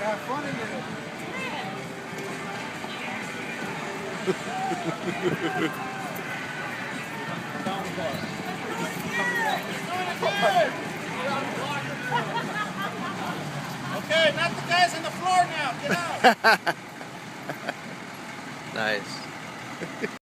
Have fun in there. Okay, not the guys on the floor now. Get out. Nice.